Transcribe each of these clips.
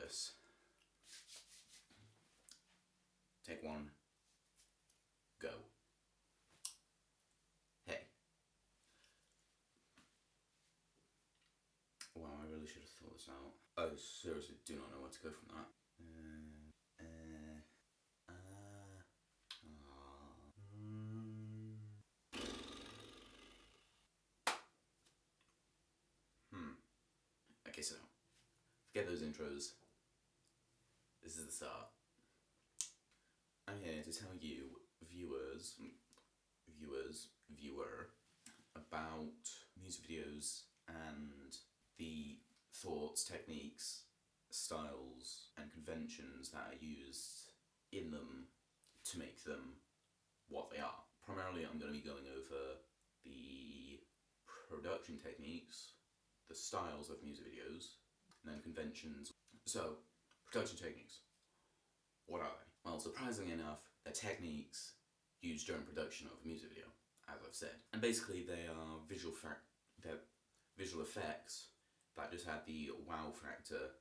this. Take one. Go. Hey. Wow, I really should have thought this out. I seriously do not know where to go from that. Okay, so forget those intros. This is the start. I'm here to tell you, viewer, about music videos and the thoughts, techniques, styles, and conventions that are used in them to make them what they are. Primarily, I'm going to be going over the production techniques, the styles of music videos, and then conventions. So, production techniques. What are they? Well, surprisingly enough, they're techniques used during production of a music video, as I've said. And basically they are visual effects that just add the wow factor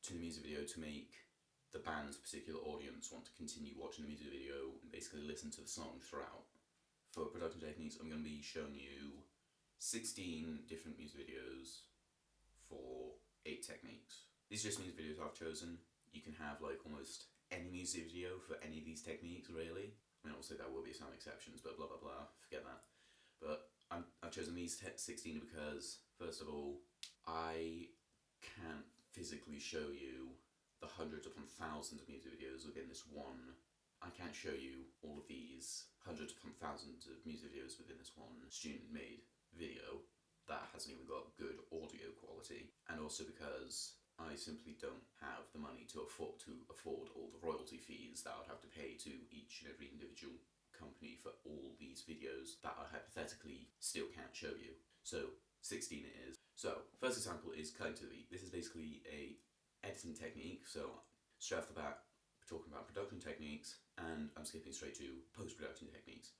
to the music video to make the band's particular audience want to continue watching the music video and basically listen to the song throughout. For production techniques, I'm going to be showing you 16 different music videos for 8 techniques. These are just music videos I've chosen. You can have like almost any music video for any of these techniques, really. I mean, obviously there will be some exceptions, but blah blah blah, forget that. But I've chosen these 16 because, first of all, I can't physically show you the hundreds upon thousands of music videos within this one. I can't show you all of these hundreds upon thousands of music videos within this one student-made video that hasn't even got good audio quality. And also because I simply don't have the money to afford all the royalty fees that I would have to pay to each and every individual company for all these videos that I hypothetically still can't show you. So 16 it is. So first example is cutting to the beat. This is basically a editing technique. So straight off the bat, we're talking about production techniques, and I'm skipping straight to post-production techniques.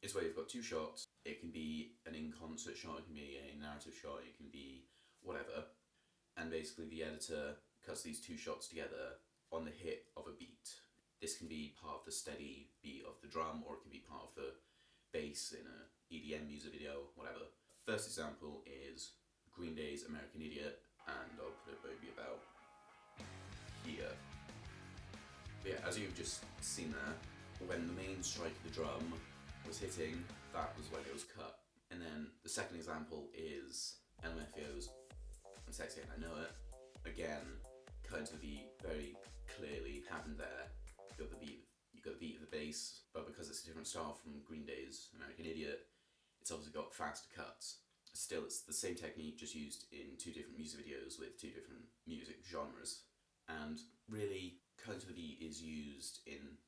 It's where you've got 2 shots. It can be an in-concert shot, it can be a narrative shot, it can be whatever. And basically the editor cuts these 2 shots together on the hit of a beat. This can be part of the steady beat of the drum, or it can be part of the bass in a EDM music video, whatever. First example is Green Day's American Idiot, and I'll put it maybe about here. But yeah, as you've just seen there, when the main strike of the drum was hitting, that was when it was cut. And then the second example is LMFAO's I'm Sexy and I Know It. Again, cut to the beat, very clearly happened there. You got the beat of the bass, but because it's a different style from Green Day's American Idiot, it's obviously got faster cuts. Still, it's the same technique, just used in 2 different music videos with 2 different music genres. And really, cutting to the beat is used in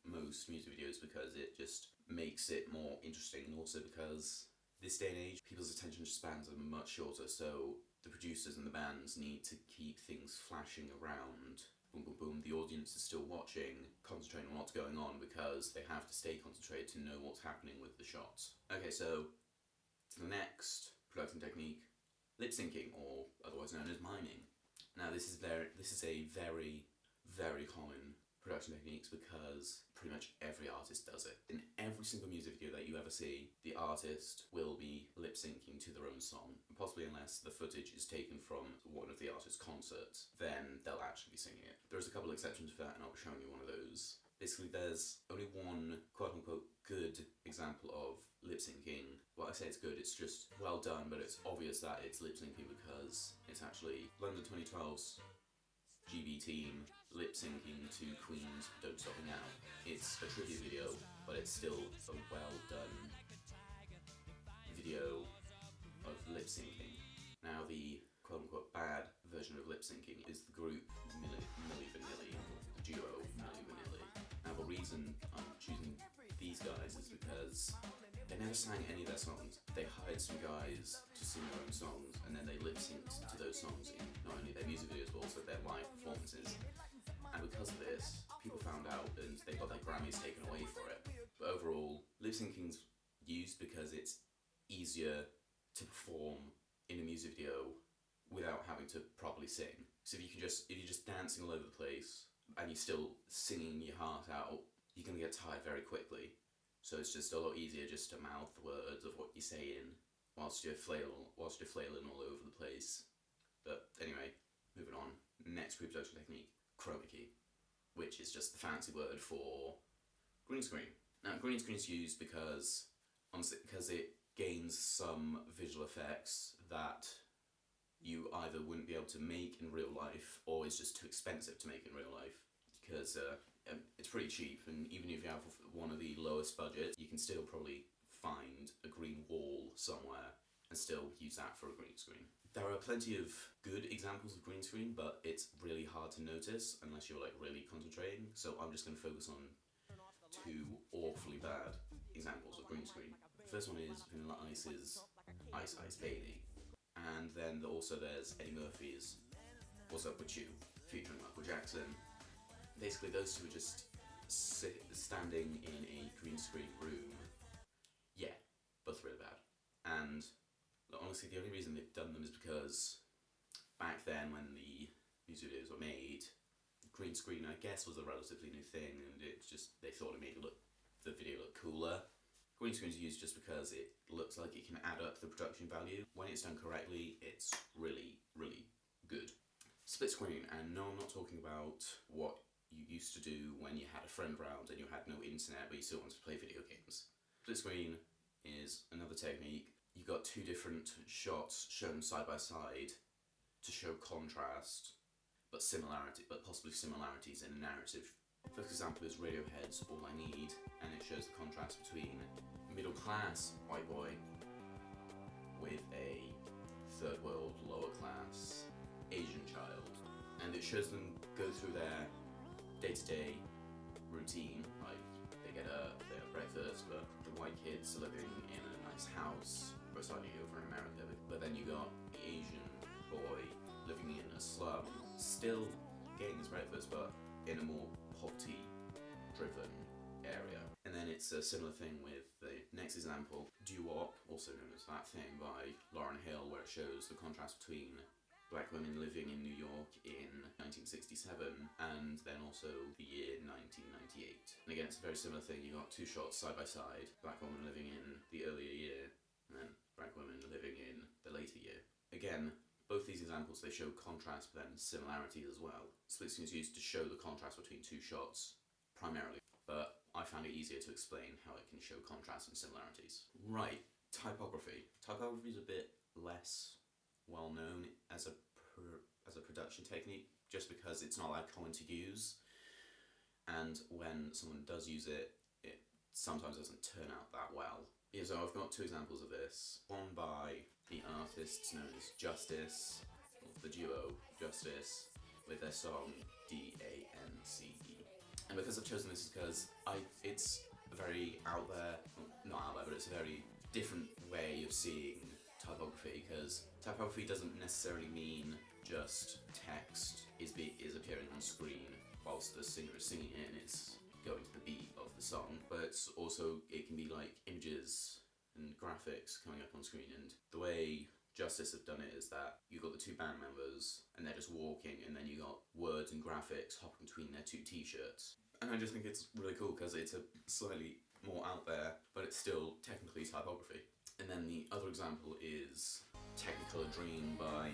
most music videos because it just makes it more interesting, and also because this day and age, people's attention spans are much shorter, so the producers and the bands need to keep things flashing around. Boom, boom, boom. The audience is still watching, concentrating on what's going on because they have to stay concentrated to know what's happening with the shots. Okay, so to the next production technique, lip syncing, or otherwise known as miming. Now this is a very, very common production techniques because pretty much every artist does it. In every single music video that you ever see, the artist will be lip syncing to their own song. Possibly unless the footage is taken from one of the artist's concerts, then they'll actually be singing it. There's a couple exceptions for that, and I'll be showing you one of those. Basically, there's only one quote-unquote good example of lip syncing. Well, I say it's good, it's just well done, but it's obvious that it's lip syncing because it's actually London 2012's GB team lip syncing to Queen's Don't Stop Me Now. It's a tribute video, but it's still a well done video of lip syncing. Now the quote unquote bad version of lip syncing is the group Milli Vanilli, the duo Milli Vanilli. Now the reason I'm choosing these guys is because they never sang any of their songs. They hired some guys to sing their own songs, and then they lip synced to those songs in not only their music videos but also their live performances. And because of this, people found out and they got their Grammys taken away for it. But overall, lip syncing's used because it's easier to perform in a music video without having to properly sing. So if you're just dancing all over the place and you're still singing your heart out, you're gonna get tired very quickly. So it's just a lot easier just to mouth the words of what you're saying whilst you're flailing all over the place. But anyway, moving on. Next pre-production technique, chroma key, which is just the fancy word for green screen. Now, green screen is used because it gains some visual effects that you either wouldn't be able to make in real life, or is just too expensive to make in real life, because it's pretty cheap, and even if you have one of the lowest budgets, you can still probably find a green wall somewhere and still use that for a green screen. There are plenty of good examples of green screen, but it's really hard to notice unless you're like really concentrating, so I'm just going to focus on two awfully bad examples of green screen. The first one is Vanilla Ice's Ice Ice Baby, and then also there's Eddie Murphy's Whatzupwitu featuring Michael Jackson. Basically those two are just standing in a green screen room. Yeah, both really bad. And honestly, the only reason they've done them is because back then when the music videos were made, green screen I guess was a relatively new thing, and they thought it made the video look cooler. Green screen is used just because it looks like it can add up the production value. When it's done correctly, it's really, really good. Split screen, and no, I'm not talking about what you used to do when you had a friend round and you had no internet but you still wanted to play video games. Split screen is another technique. You've got two different shots shown side by side to show contrast, but possibly similarities in a narrative. First example is Radiohead's All I Need, and it shows the contrast between a middle class white boy with a third world lower class Asian child, and it shows them go through their day-to-day routine, like they get up, they have breakfast, but the white kid's living in a nice house residing over in America, but then you got the Asian boy living in a slum, still getting his breakfast, but in a more poverty-driven area. And then it's a similar thing with the next example, Doo-Wop, also known as That Thing by Lauryn, where it shows the contrast between black women living in New York in 1967 and then also the year 1998. And again, it's a very similar thing. You got two shots side by side, black woman living in the earlier year and then black women living in the later year. Again, both these examples, they show contrast but then similarities as well. Split screen is used to show the contrast between two shots primarily, but I found it easier to explain how it can show contrast and similarities. Right, typography. Typography is a bit less well known as a production technique, just because it's not that common to use, and when someone does use it, it sometimes doesn't turn out that well. Yeah, so I've got two examples of this. One by the artists known as Justice, the duo Justice, with their song D.A.N.C.E. And because I've chosen this is because it's a very not out there, but it's a very different way of seeing typography, because typography doesn't necessarily mean just text is appearing on screen whilst the singer is singing it and it's going to the beat of the song, but it can be like images and graphics coming up on screen. And the way Justice have done it is that you've got the two band members and they're just walking, and then you got words and graphics hopping between their two t-shirts. And I just think it's really cool because it's a slightly more out there, but it's still technically typography. And then the other example is Technicolor Dream by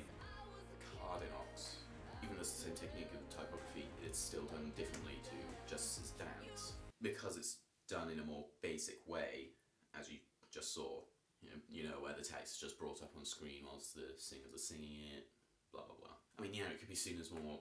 Cardiknox. Even though it's the same technique of typography, it's still done differently to Justice's dance, because it's done in a more basic way, as you just saw. You know, where the text is just brought up on screen whilst the singers are singing it, blah blah blah. I mean, yeah, it could be seen as more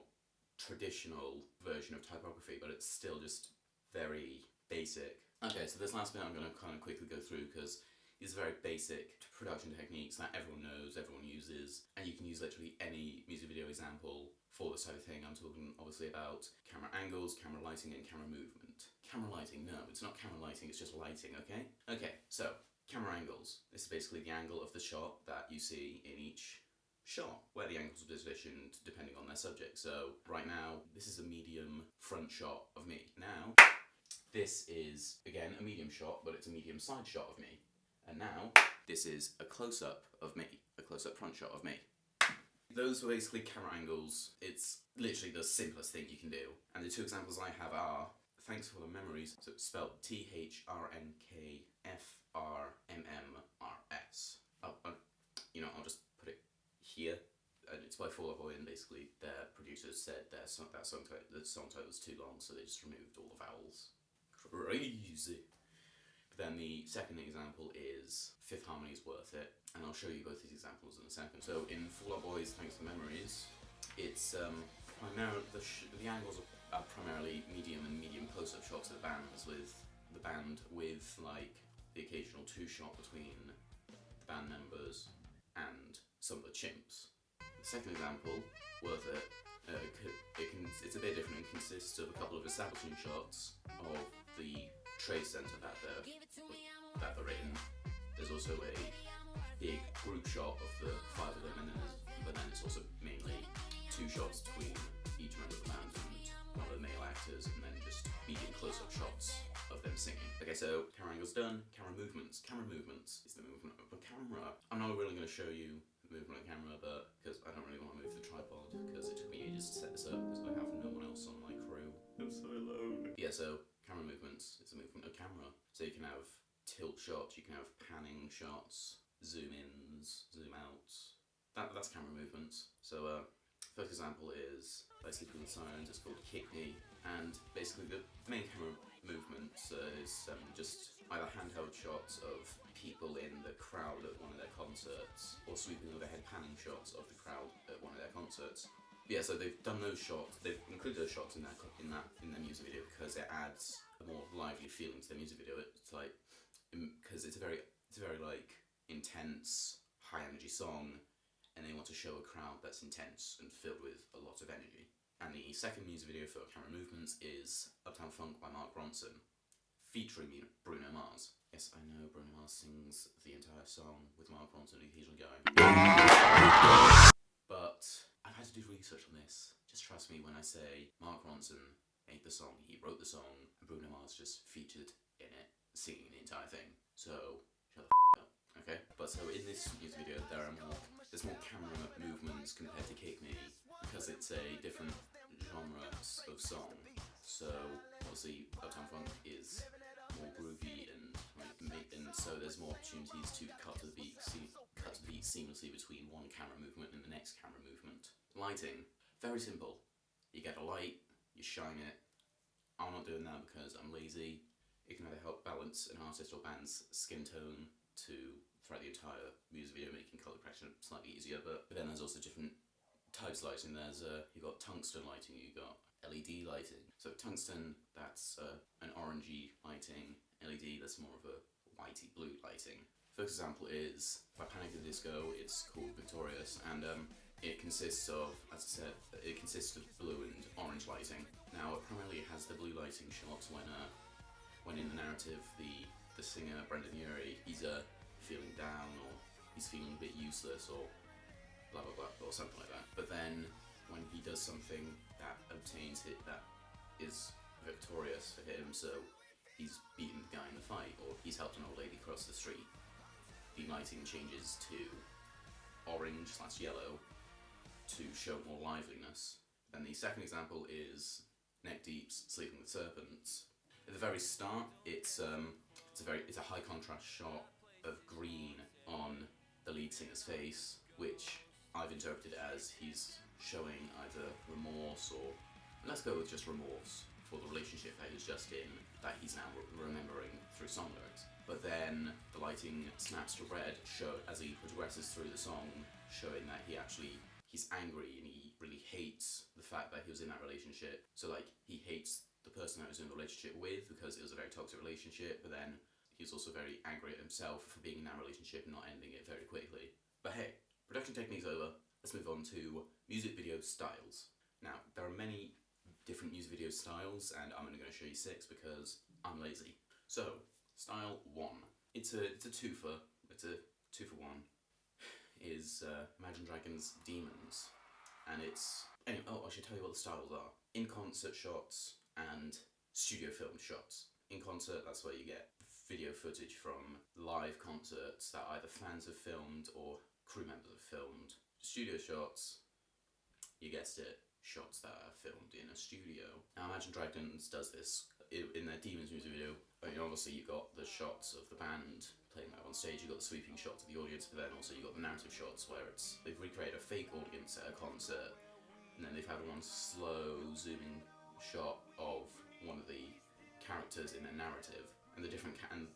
traditional version of typography, but it's still just very basic. Okay, so this last bit I'm going to kind of quickly go through because these are very basic production techniques that everyone knows, everyone uses, and you can use literally any music video example for this type of thing. I'm talking obviously about camera angles, camera lighting, and camera movement. Camera lighting, no, it's not camera lighting, it's just lighting, okay? Okay, so camera angles. This is basically the angle of the shot that you see in each shot, where the angles are positioned depending on their subject. So right now, this is a medium front shot of me. Now, this is, again, a medium shot, but it's a medium side shot of me. And now, this is a close-up of me, a close-up front shot of me. Those were basically camera angles. It's literally the simplest thing you can do. And the two examples I have are Thanks for the Memories, so it's spelled THRNKFRMMRS. I'll just put it here. It's by Fall Out Boy, and basically their producers said the song title was too long, so they just removed all the vowels. Crazy. But then the second example is Fifth Harmony's Worth It, and I'll show you both these examples in a second. So in Fall Out Boy's Thanks for the Memories, it's primarily the angles are primarily medium and medium close-up shots of the band with like the occasional two-shot between the band members and some of the chimps. The second example, Worth It, it's a bit different and consists of a couple of establishing shots of the trade centre that they're in. There's also a big group shot of the five of them, but then it's also mainly two shots between each member of the band and one of the male actors, and then just medium close-up shots of them singing. Okay, so camera angles done. Camera movements. Camera movements is the movement of a camera. I'm not really going to show you the movement of the camera, but because I don't really want to move the tripod, because it took me ages to set this up, because I have no one else on my crew. I'm so alone. Yeah, so camera movements is the movement of camera. So you can have tilt shots, you can have panning shots, zoom ins, zoom outs. That's camera movements. So first example is by Sleeping with Sirens. It's called Kick Me, and basically the main camera movement is just either handheld shots of people in the crowd at one of their concerts, or sweeping overhead panning shots of the crowd at one of their concerts. Yeah, so they've done those shots. They've included those shots in their music video because it adds a more lively feeling to their music video. It's like because it's a very like intense, high energy song, and they want to show a crowd that's intense and filled with a lot of energy. And the second music video for camera movements is Uptown Funk by Ronson, featuring Bruno Mars. Yes, I know Bruno Mars sings the entire song with Ronson occasionally going. But I've had to do research on this. Just trust me when I say Ronson made the song, he wrote the song, and Bruno Mars just featured in it, singing the entire thing. So, shut the f*** up, okay? But so in this music video, there's more camera movements compared to Kick Me, because it's a different genre of song. So obviously Uptown Funk is more groovy and so there's more opportunities to cut the beat seamlessly between one camera movement and the next camera movement. Lighting, very simple. You get a light, you shine it. I'm not doing that because I'm lazy. It can either help balance an artist or band's skin tone throughout the entire music video, making colour correction slightly easier, but then there's also different types of lighting. You've got tungsten lighting, you've got LED lighting. So tungsten, that's an orangey lighting. LED, that's more of a whitey blue lighting. First example is by Panic at the Disco. It's called Victorious, and it consists of, as I said, blue and orange lighting. Now, it primarily has the blue lighting shots when in the narrative, the singer Brendan Urie, he's feeling down, or he's feeling a bit useless, or blah blah blah, or something like that. But then when he does something that obtains it, that is victorious for him, so he's beaten the guy in the fight, or he's helped an old lady cross the street, the lighting changes to orange/yellow to show more liveliness. And the second example is Neck Deep's Sleeping with Serpents. At the very start, it's a high contrast shot of green on the lead singer's face, which I've interpreted as he's showing either remorse, or let's go with just remorse for the relationship that he's just in, that he's now remembering through song lyrics. But then the lighting snaps to red as he progresses through the song, showing that he's angry and he really hates the fact that he was in that relationship. So like, he hates the person that he was in the relationship with because it was a very toxic relationship, but then he's also very angry at himself for being in that relationship and not ending it very quickly. But hey, production technique's over. Let's move on to music video styles. Now, there are many different music video styles, and I'm only going to show you 6 because I'm lazy. So, style 1. It's a twofer. It's a 2-for-1. Is Imagine Dragons' Demons. And it's... Anyway, I should tell you what the styles are. In-concert shots and studio filmed shots. In concert, that's where you get video footage from live concerts that either fans have filmed or crew members have filmed. studio shots, you guessed it, shots that are filmed in a studio. Now Imagine Dragons does this in their Demons music video. I mean, obviously you got the shots of the band playing live on stage, you got the sweeping shots of the audience, but then also you got the narrative shots where they've recreated a fake audience at a concert, and then they've had one slow zooming shot of one of the characters in their narrative, and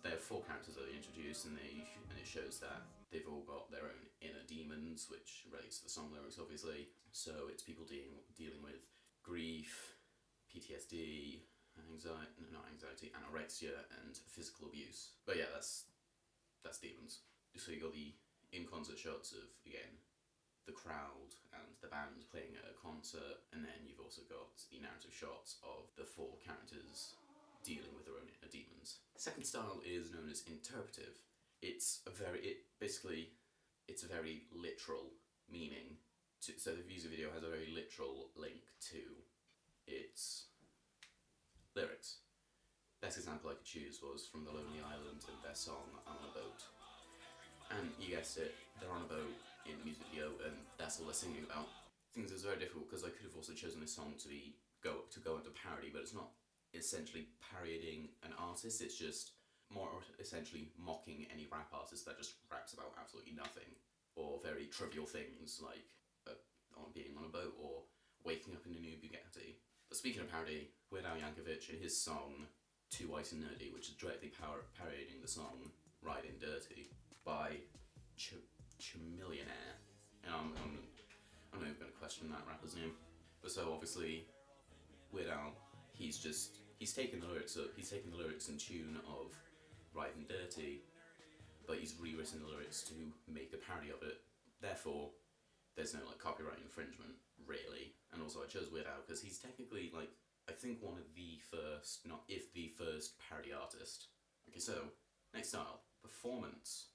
there are 4 characters that they introduce, and it shows that they've all got their own inner demons, which relates to the song lyrics, obviously. So it's people dealing with grief, PTSD, anorexia, and physical abuse. But yeah, that's demons. So you got the in-concert shots of, again, the crowd and the band playing at a concert, and then you've also got the narrative shots of the 4 characters dealing with their own inner demons. The second style is known as interpretive. It's a very literal meaning. So the music video has a very literal link to its lyrics. Best example I could choose was from The Lonely Island and their song I'm on a Boat. And you guessed it, they're on a boat in the music video, and that's all they're singing about. Things is very difficult because I could have also chosen this song to go into parody, but it's not essentially parodying an artist, it's just more essentially mocking any rap artist that just raps about absolutely nothing, or very trivial things like on being on a boat or waking up in a new Bugatti. But speaking of parody, Weird Al Yankovic in his song Too White and Nerdy, which is directly parodying the song Riding Dirty by Millionaire. And I'm not even going to question that rapper's name. But so obviously, Weird Al, he's taken the lyrics in tune of Riding Dirty, but he's rewritten the lyrics to make a parody of it. Therefore, there's no copyright infringement, really. And also I chose Weird Al because he's technically I think one of the first, not if the first, parody artist. Okay, so next style, performance.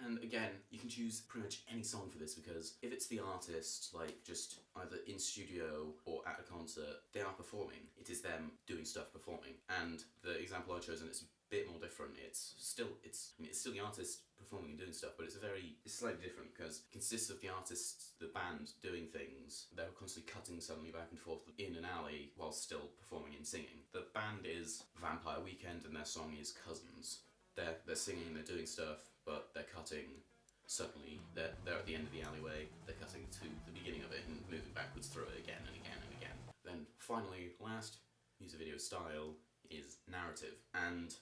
And again, you can choose pretty much any song for this because if it's the artist, just either in studio or at a concert, they are performing. It is them doing stuff performing. And the example I've chosen is a bit more different. It's still the artist performing and doing stuff, but it's slightly different because it consists of the artist, the band, doing things. They're constantly cutting suddenly back and forth in an alley while still performing and singing. The band is Vampire Weekend and their song is Cousins. They're singing, they're doing stuff, but they're cutting. Suddenly, they're at the end of the alleyway, they're cutting to the beginning of it and moving backwards through it again and again and again. Then finally, last music video style is narrative. And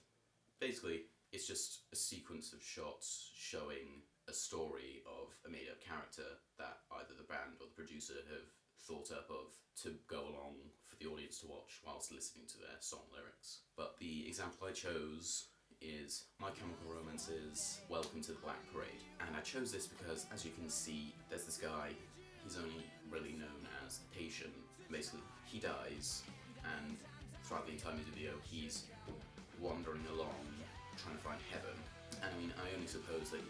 basically, it's just a sequence of shots showing a story of a made-up character that either the band or the producer have thought up of to go along for the audience to watch whilst listening to their song lyrics. But the example I chose is My Chemical Romance's Welcome to the Black Parade. And I chose this because, as you can see, there's this guy, he's only really known as the patient. Basically, he dies, and throughout the entire music video, he's wandering along, trying to find heaven. And I mean, I only suppose that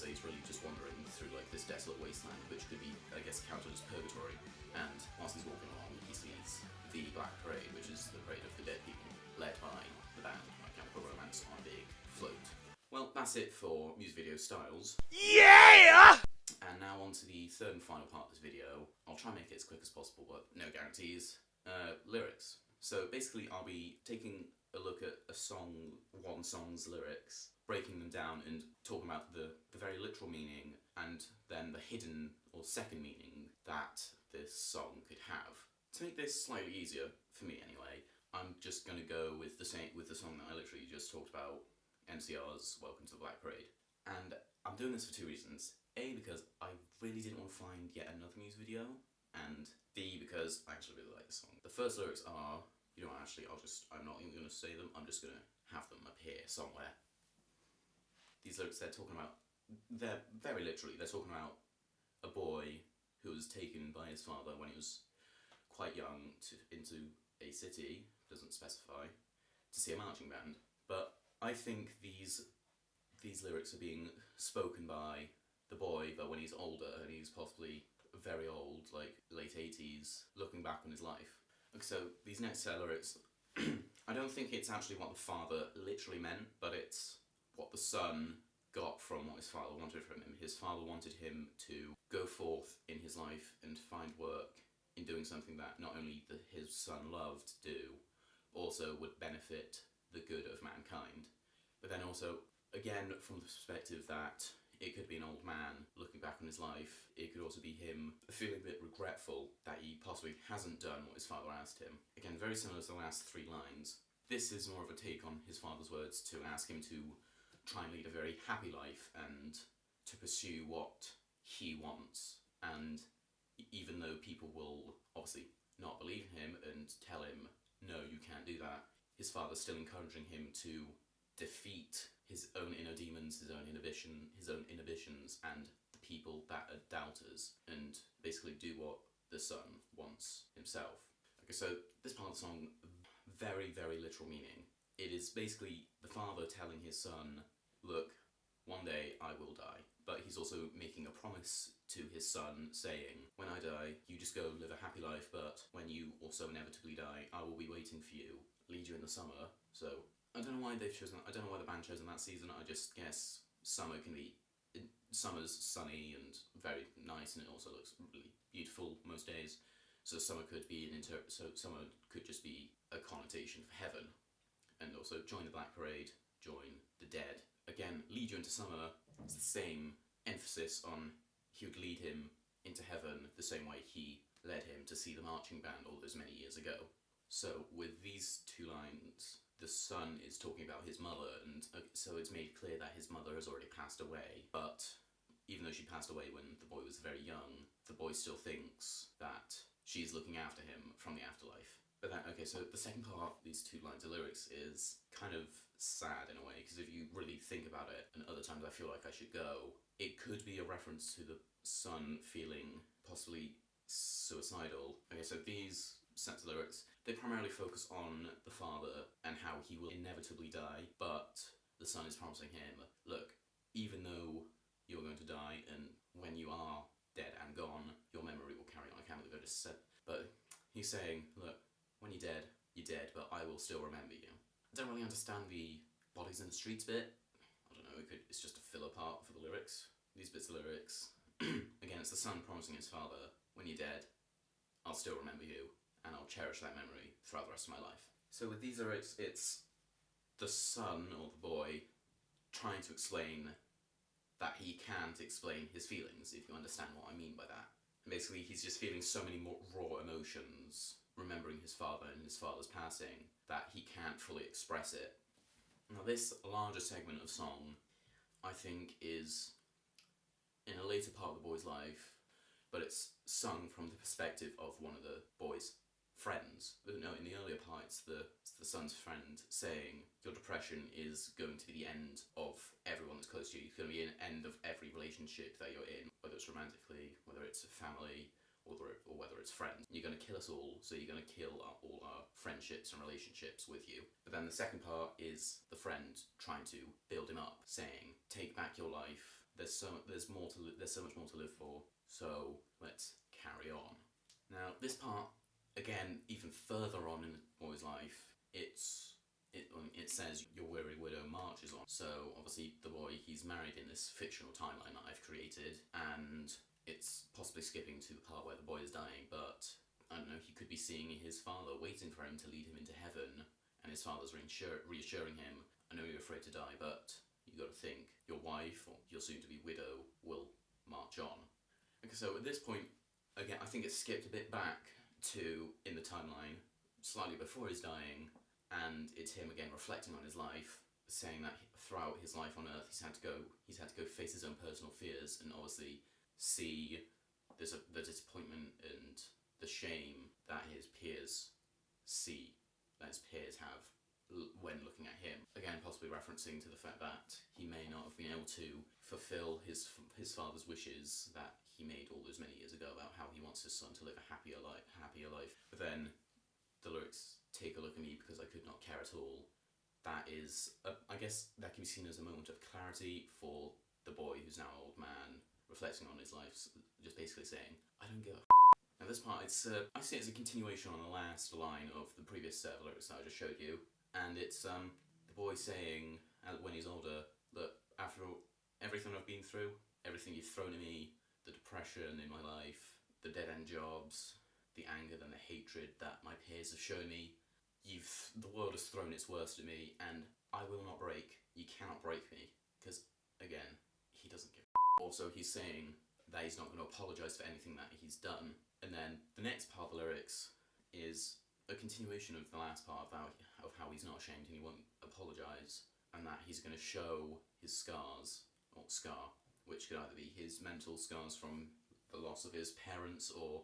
he's really just wandering through this desolate wasteland, which could be, I guess, counted as purgatory. And whilst he's walking along, he sees the Black Parade, which is the parade of the dead people, led by the band My Chemical Romance on a big float. Well, that's it for music video styles. Yeah! And now on to the third and final part of this video. I'll try and make it as quick as possible, but no guarantees. Lyrics. So basically, I'll be taking a look at one song's lyrics, breaking them down and talking about the very literal meaning and then the hidden or second meaning that this song could have. To make this slightly easier, for me anyway, I'm just going to go with the song that I literally just talked about, NCR's Welcome to the Black Parade. And I'm doing this for 2 reasons. A, because I really didn't want to find yet another music video, and B, because I actually really like the song. The first lyrics are, I'm not even going to say them, I'm just going to have them appear somewhere. These lyrics they're talking about, they're very literally, they're talking about a boy who was taken by his father when he was quite young into a city, doesn't specify, to see a marching band. But I think these lyrics are being spoken by the boy, but when he's older, and he's possibly very old, late 80s, looking back on his life. Okay, so these next set of lyrics, I don't think it's actually what the father literally meant, but it's what the son got from what his father wanted from him. His father wanted him to go forth in his life and find work in doing something that not only his son loved to do, but also would benefit the good of mankind. But then also, again, from the perspective that it could be an old man looking back on his life, it could also be him feeling a bit regretful that he possibly hasn't done what his father asked him. Again, very similar to the last 3 lines. This is more of a take on his father's words to ask him to try and lead a very happy life and to pursue what he wants. And even though people will obviously not believe in him and tell him, no, you can't do that, his father's still encouraging him to defeat his own inner demons, his own inhibitions, and the people that are doubters, and basically do what the son wants himself. Okay, so this part of the song, very, very literal meaning. It is basically the father telling his son, look, one day I will die. But he's also making a promise to his son, saying, when I die, you just go live a happy life, but when you also inevitably die, I will be waiting for you, lead you in the summer. So I don't know why the band chosen that season. I just guess summer's sunny and very nice, and it also looks really beautiful most days. So summer could be summer could just be a connotation for heaven. And also join the Black Parade, join the dead. Again, lead you into summer. It's the same emphasis on he would lead him into heaven the same way he led him to see the marching band all those many years ago. So with these 2 lines, the son is talking about his mother, and so it's made clear that his mother has already passed away, but even though she passed away when the boy was very young, the boy still thinks that she's looking after him from the afterlife. But then, okay, so the second part of these 2 lines of lyrics is kind of sad in a way, because if you really think about it, and other times I feel like I should go, it could be a reference to the son feeling possibly suicidal. Okay, so these sets of lyrics, they primarily focus on the father and how he will inevitably die, but the son is promising him, look, even though you're going to die, and when you are dead and gone, your memory will carry on. I can't believe I just said, but he's saying, look, when you're dead, but I will still remember you. I don't really understand the bodies in the streets bit. I don't know, it's just a filler part for the lyrics. These bits of lyrics, again, it's the son promising his father, when you're dead, I'll still remember you, and I'll cherish that memory throughout the rest of my life. So with these lyrics, it's the son, or the boy, trying to explain that he can't explain his feelings, if you understand what I mean by that. And basically, he's just feeling so many more raw emotions, remembering his father and his father's passing, that he can't fully express it. Now this larger segment of song, I think, is in a later part of the boy's life, but it's sung from the perspective of one of the boy's friends. But no, in the earlier part, it's the son's friend saying, your depression is going to be the end of everyone that's close to you. It's going to be an end of every relationship that you're in, whether it's romantically, whether it's a family, or whether it's friends. You're going to kill us all, so you're going to kill all our friendships and relationships with you. But then the second part is the friend trying to build him up, saying, take back your life. There's so much more to live for, so let's carry on. Now, this part, again, even further on in the boy's life, it says your weary widow marches on. So obviously the boy, he's married in this fictional timeline that I've created, and it's possibly skipping to the part where the boy is dying, but I don't know, he could be seeing his father waiting for him to lead him into heaven, and his father's reassuring him, I know you're afraid to die, but you got to think, your wife, or your soon-to-be widow, will march on. Okay, so at this point, again, I think it's skipped a bit back to, in the timeline, slightly before he's dying, and it's him again reflecting on his life, saying that throughout his life on Earth, he's had to go face his own personal fears, and obviously see the disappointment and the shame that his peers have when looking at him. Again, possibly referencing to the fact that he may not have been able to fulfill his father's wishes that he made all those many years ago about how he wants his son to live a happier life. But then the lyrics, take a look at me because I could not care at all. That is, I guess that can be seen as a moment of clarity for the boy who's now an old man, reflecting on his life, just basically saying, I don't give a Now this part, I see it as a continuation on the last line of the previous set of lyrics that I just showed you, and it's the boy saying, when he's older, look, after all, everything I've been through, everything you've thrown at me, the depression in my life, the dead-end jobs, the anger and the hatred that my peers have shown me. The world has thrown its worst at me, and I will not break. You cannot break me, because, again, he doesn't give a Also, he's saying that he's not going to apologise for anything that he's done. And then the next part of the lyrics is a continuation of the last part of how he's not ashamed and he won't apologise, and that he's going to show his scars, or scar, which could either be his mental scars from the loss of his parents, or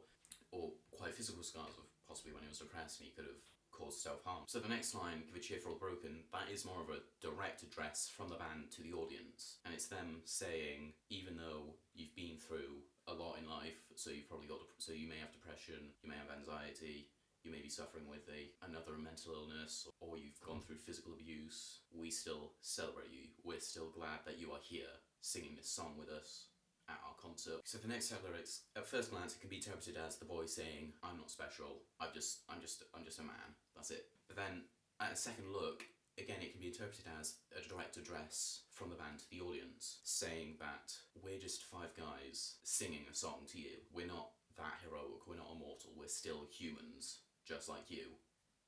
quite physical scars of possibly when he was depressed and he could have caused self-harm. So the next line, give a cheer for all broken, that is more of a direct address from the band to the audience. And it's them saying, even though you've been through a lot in life, so you've probably so you may have depression, you may have anxiety, you may be suffering with another mental illness, or you've gone through physical abuse, we still celebrate you. We're still glad that you are here singing this song with us at our concert. So the next set of lyrics, at first glance, it can be interpreted as the boy saying, I'm not special, I'm just a man, that's it. But then, at a second look, again, it can be interpreted as a direct address from the band to the audience, saying that we're just 5 guys singing a song to you. We're not that heroic, we're not immortal, we're still humans, just like you,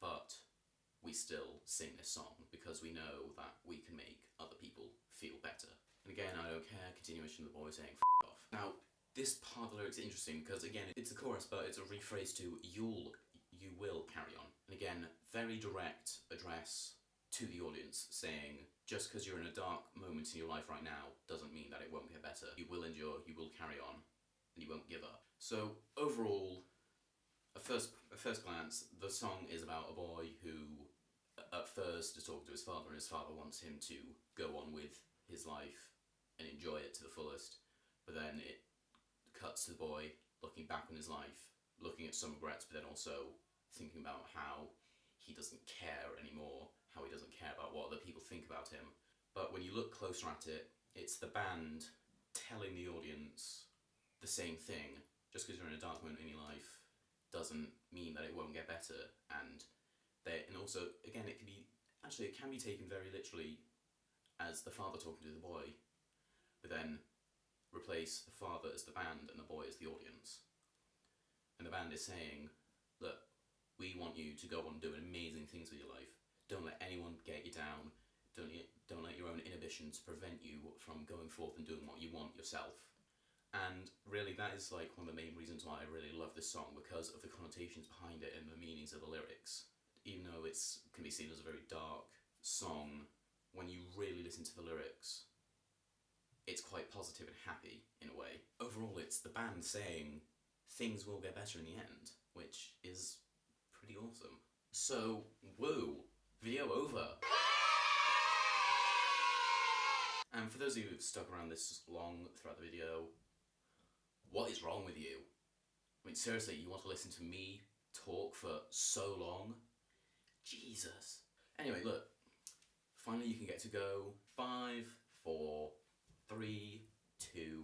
but we still sing this song because we know that we can make other people feel better. And again, I don't care, continuation of the boy saying F off. Now, this part of the lyrics is interesting because, again, it's a chorus, but it's a rephrase to you will carry on. And again, very direct address to the audience, saying, just because you're in a dark moment in your life right now doesn't mean that it won't get better. You will endure, you will carry on, and you won't give up. So, overall, at first glance, the song is about a boy who, at first, is talking to his father, and his father wants him to go on with his life and enjoy it to the fullest, but then it cuts to the boy looking back on his life, looking at some regrets, but then also thinking about how he doesn't care anymore, how he doesn't care about what other people think about him. But when you look closer at it, it's the band telling the audience the same thing. Just because you're in a dark moment in your life doesn't mean that it won't get better, and also, again, it can be taken very literally as the father talking to the boy, but then replace the father as the band and the boy as the audience. And the band is saying, look, we want you to go on doing amazing things with your life. Don't let anyone get you down. Don't let your own inhibitions prevent you from going forth and doing what you want yourself. And really, that is like one of the main reasons why I really love this song, because of the connotations behind it and the meanings of the lyrics. Even though it can be seen as a very dark song, when you really listen to the lyrics, it's quite positive and happy in a way. Overall, it's the band saying things will get better in the end, which is pretty awesome. So, woo! Video over! And for those of you who've stuck around this long throughout the video, what is wrong with you? I mean, seriously, you want to listen to me talk for so long? Jesus. Anyway, look. Finally, you can get to go. 5, 4, 3, 2,